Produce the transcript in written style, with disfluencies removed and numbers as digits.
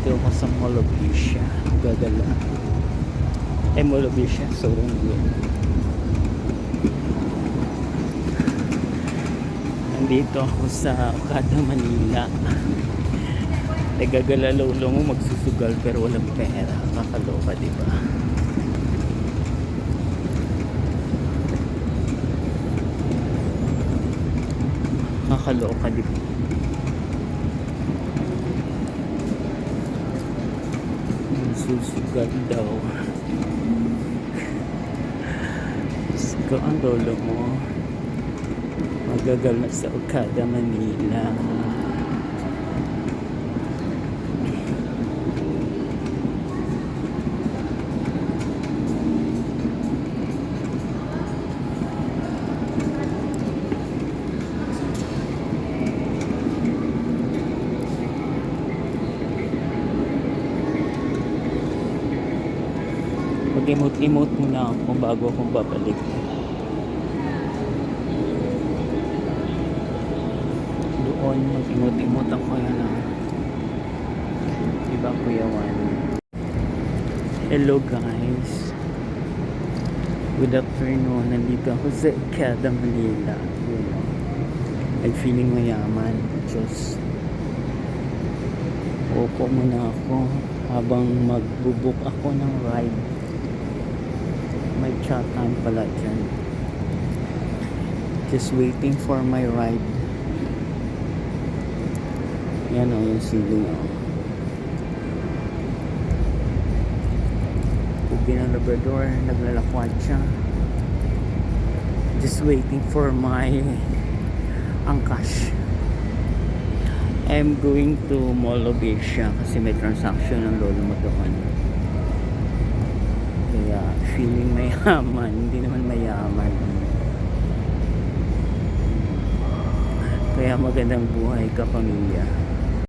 Nandito ako sa Mall of Asia. Gagala. Mall of Asia. So, nandito ako sa Okada, Manila. Nagagala lolo mo magsusugal pero walang pera. Kakaloka, diba? Kakaloka, diba? Susugal daw. Gusto ang lolo mo magagala sa Okada, Manila. Mag-emote muna ako bago akong babalik. Doon mag-emote ako yan lang. Diba Kuya Juan? Hello guys. Good afternoon. Nandito ako sa Okada, Manila. You know, I'm feeling mayaman. Just upo muna ako habang magbubuk ako ng ride. May chat time pala dyan. Just waiting for my ride. Yan o, yung ceiling o. Ubi ng labrador, naglalakwat siya. Just waiting for my angkas. I'm going to Mall of Asia kasi may transaction ng lolo mo doon. Kaya feeling mayaman, hindi naman mayaman. Kaya magandang buhay ka, pamilya.